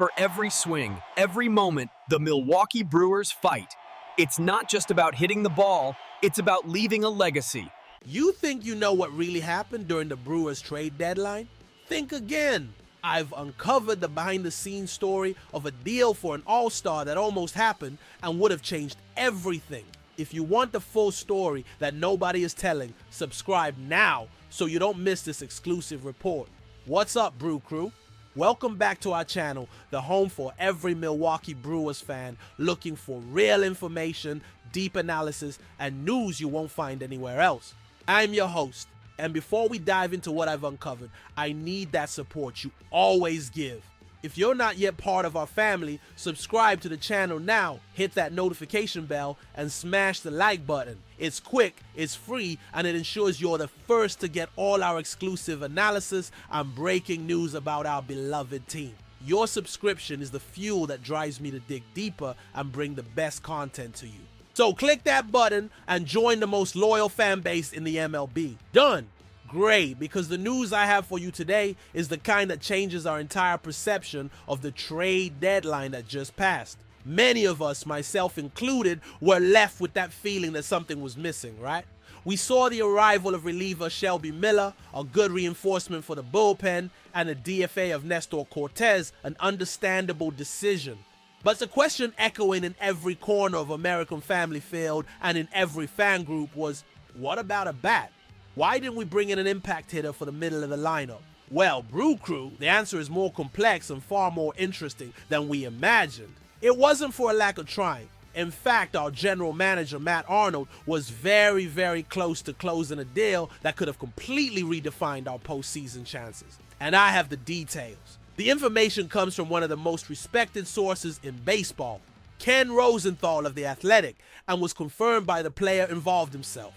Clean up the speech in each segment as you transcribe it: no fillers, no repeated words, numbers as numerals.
For every swing, every moment, the Milwaukee Brewers fight. It's not just about hitting the ball, it's about leaving a legacy. You think you know what really happened during the Brewers trade deadline? Think again. I've uncovered the behind-the-scenes story of a deal for an all-star that almost happened and would have changed everything. If you want the full story that nobody is telling, subscribe now so you don't miss this exclusive report. What's up, Brew Crew? Welcome back to our channel, the home for every Milwaukee Brewers fan looking for real information, deep analysis, and news you won't find anywhere else. I'm your host, and before we dive into what I've uncovered, I need that support you always give. If you're not yet part of our family, subscribe to the channel now, hit that notification bell, and smash the like button. It's quick, it's free, and it ensures you're the first to get all our exclusive analysis and breaking news about our beloved team. Your subscription is the fuel that drives me to dig deeper and bring the best content to you. So click that button and join the most loyal fan base in the MLB. Done. Great, because the news I have for you today is the kind that changes our entire perception of the trade deadline that just passed. Many of us, myself included, were left with that feeling that something was missing, right? We saw the arrival of reliever Shelby Miller, a good reinforcement for the bullpen, and the DFA of Nestor Cortez, an understandable decision. But the question echoing in every corner of American Family Field and in every fan group was, what about a bat? Why didn't we bring in an impact hitter for the middle of the lineup? Well, Brew Crew, the answer is more complex and far more interesting than we imagined. It wasn't for a lack of trying. In fact, our general manager, Matt Arnold, was very close to closing a deal that could have completely redefined our postseason chances. And I have the details. The information comes from one of the most respected sources in baseball, Ken Rosenthal of The Athletic, and was confirmed by the player involved himself.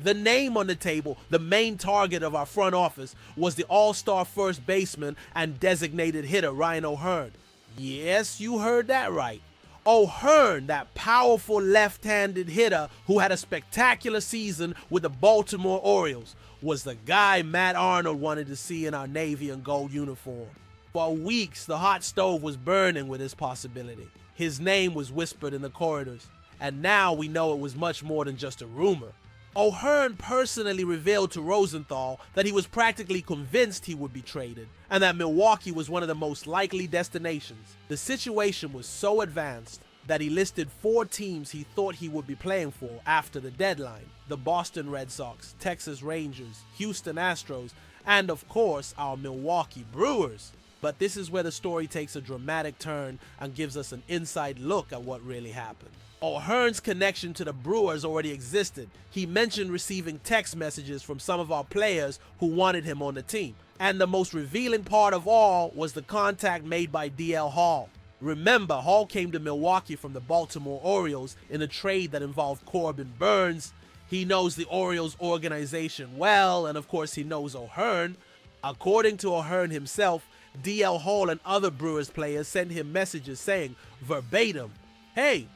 The name on the table, the main target of our front office, was the all-star first baseman and designated hitter Rhino Hearnd. Yes, you heard that right. Hearnd, that powerful left-handed hitter who had a spectacular season with the Baltimore Orioles, was the guy Matt Arnold wanted to see in our navy and gold uniform. For weeks, the hot stove was burning with this possibility. His name was whispered in the corridors, and now we know it was much more than just a rumor. Hearnd personally revealed to Rosenthal that he was practically convinced he would be traded, and that Milwaukee was one of the most likely destinations. The situation was so advanced that he listed 4 teams he thought he would be playing for after the deadline: the Boston Red Sox, Texas Rangers, Houston Astros, and of course our Milwaukee Brewers. But this is where the story takes a dramatic turn and gives us an inside look at what really happened. Hearnd's connection to the Brewers already existed. He mentioned receiving text messages from some of our players who wanted him on the team. And the most revealing part of all was the contact made by DL Hall. Remember, Hall came to Milwaukee from the Baltimore Orioles in a trade that involved Corbin Burns. He knows the Orioles organization well, and of course he knows Hearnd. According to Hearnd himself, DL Hall and other Brewers players sent him messages saying, verbatim, "Hey,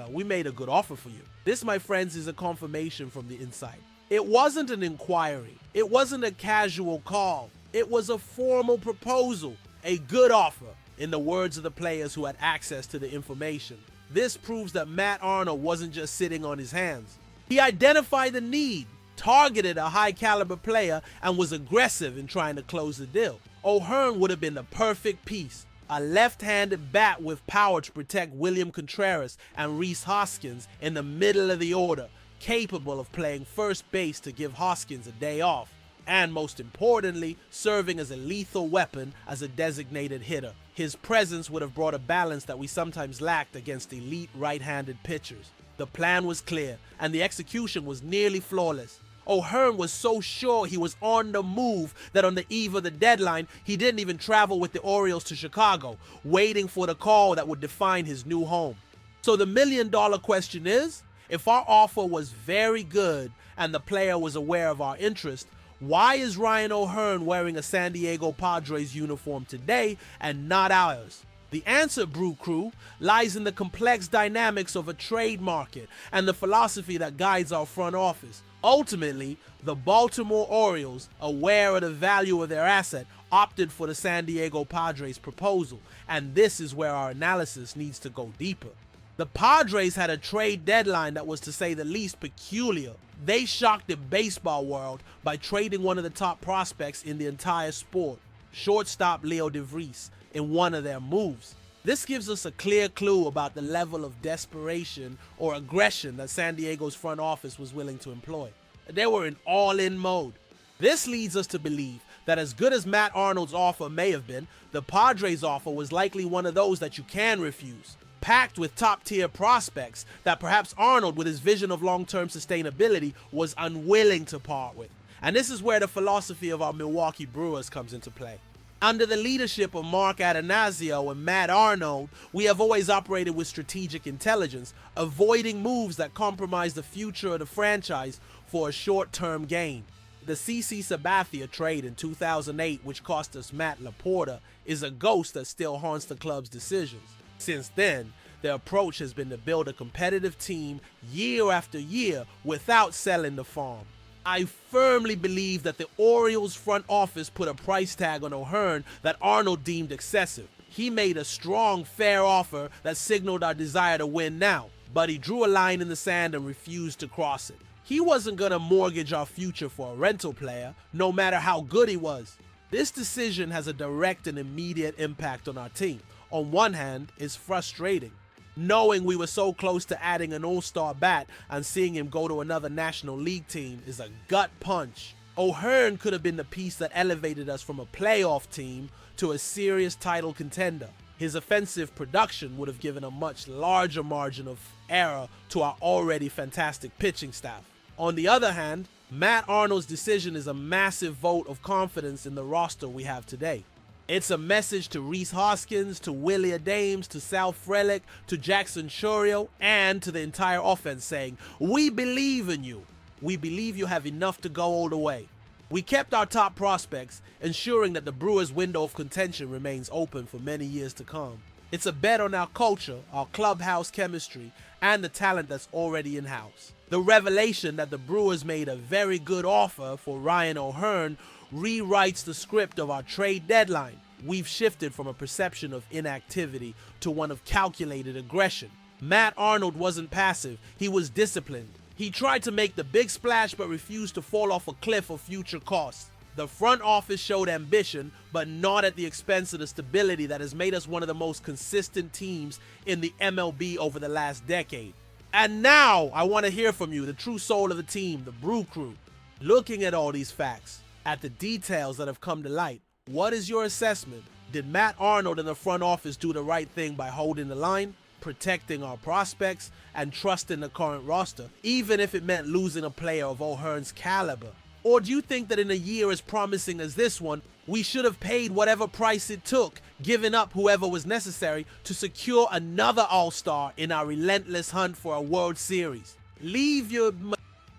we made a good offer for you." This, my friends, is a confirmation from the inside. It wasn't an inquiry. It wasn't a casual call. It was a formal proposal, a good offer, in the words of the players who had access to the information. This proves that Matt Arnold wasn't just sitting on his hands. He identified the need, targeted a high-caliber player, and was aggressive in trying to close the deal. Hearnd would have been the perfect piece. A left-handed bat with power to protect William Contreras and Rhys Hoskins in the middle of the order, capable of playing first base to give Hoskins a day off, and most importantly, serving as a lethal weapon as a designated hitter. His presence would have brought a balance that we sometimes lacked against elite right-handed pitchers. The plan was clear, and the execution was nearly flawless. Hearnd was so sure he was on the move that on the eve of the deadline, he didn't even travel with the Orioles to Chicago, waiting for the call that would define his new home. So the million-dollar question is, if our offer was very good and the player was aware of our interest, why is Rhino Hearnd wearing a San Diego Padres uniform today and not ours? The answer, Brew Crew, lies in the complex dynamics of a trade market and the philosophy that guides our front office. Ultimately, the Baltimore Orioles, aware of the value of their asset, opted for the San Diego Padres proposal, and this is where our analysis needs to go deeper. The Padres had a trade deadline that was, to say the least, peculiar. They shocked the baseball world by trading one of the top prospects in the entire sport, shortstop Leo DeVries, in one of their moves. This gives us a clear clue about the level of desperation or aggression that San Diego's front office was willing to employ. They were in all-in mode. This leads us to believe that as good as Matt Arnold's offer may have been, the Padres' offer was likely one of those that you can refuse, packed with top-tier prospects that perhaps Arnold, with his vision of long-term sustainability, was unwilling to part with. And this is where the philosophy of our Milwaukee Brewers comes into play. Under the leadership of Mark Atanasio and Matt Arnold, we have always operated with strategic intelligence, avoiding moves that compromise the future of the franchise for a short-term gain. The CC Sabathia trade in 2008, which cost us Matt Laporta, is a ghost that still haunts the club's decisions. Since then, their approach has been to build a competitive team year after year without selling the farm. I firmly believe that the Orioles front office put a price tag on Hearnd that Arnold deemed excessive. He made a strong, fair offer that signaled our desire to win now, but he drew a line in the sand and refused to cross it. He wasn't going to mortgage our future for a rental player, no matter how good he was. This decision has a direct and immediate impact on our team. On one hand, it's frustrating. Knowing we were so close to adding an all-star bat and seeing him go to another National League team is a gut punch. Hearnd could have been the piece that elevated us from a playoff team to a serious title contender. His offensive production would have given a much larger margin of error to our already fantastic pitching staff. On the other hand, Matt Arnold's decision is a massive vote of confidence in the roster we have today. It's a message to Rhys Hoskins, to Willie Adames, to Sal Frelick, to Jackson Chourio, and to the entire offense saying, we believe in you. We believe you have enough to go all the way. We kept our top prospects, ensuring that the Brewers' window of contention remains open for many years to come. It's a bet on our culture, our clubhouse chemistry, and the talent that's already in-house. The revelation that the Brewers made a very good offer for Rhino Hearnd rewrites the script of our trade deadline. We've shifted from a perception of inactivity to one of calculated aggression. Matt Arnold wasn't passive, he was disciplined. He tried to make the big splash but refused to fall off a cliff of future costs. The front office showed ambition, but not at the expense of the stability that has made us one of the most consistent teams in the MLB over the last decade. And now, I want to hear from you, the true soul of the team, the Brew Crew. Looking at all these facts, at the details that have come to light, what is your assessment? Did Matt Arnold and the front office do the right thing by holding the line, protecting our prospects, and trusting the current roster, even if it meant losing a player of Hearnd's caliber? Or do you think that in a year as promising as this one, we should have paid whatever price it took, giving up whoever was necessary to secure another All-Star in our relentless hunt for a World Series? Leave your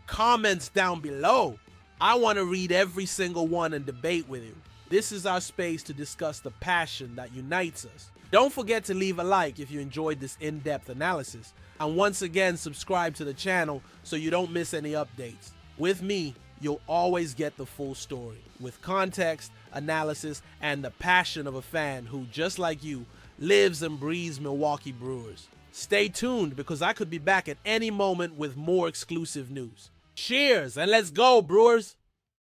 comments down below. I want to read every single one and debate with you. This is our space to discuss the passion that unites us. Don't forget to leave a like if you enjoyed this in-depth analysis. And once again, subscribe to the channel so you don't miss any updates. With me, you'll always get the full story, with context, analysis, and the passion of a fan who, just like you, lives and breathes Milwaukee Brewers. Stay tuned because I could be back at any moment with more exclusive news. Cheers, and let's go, Brewers!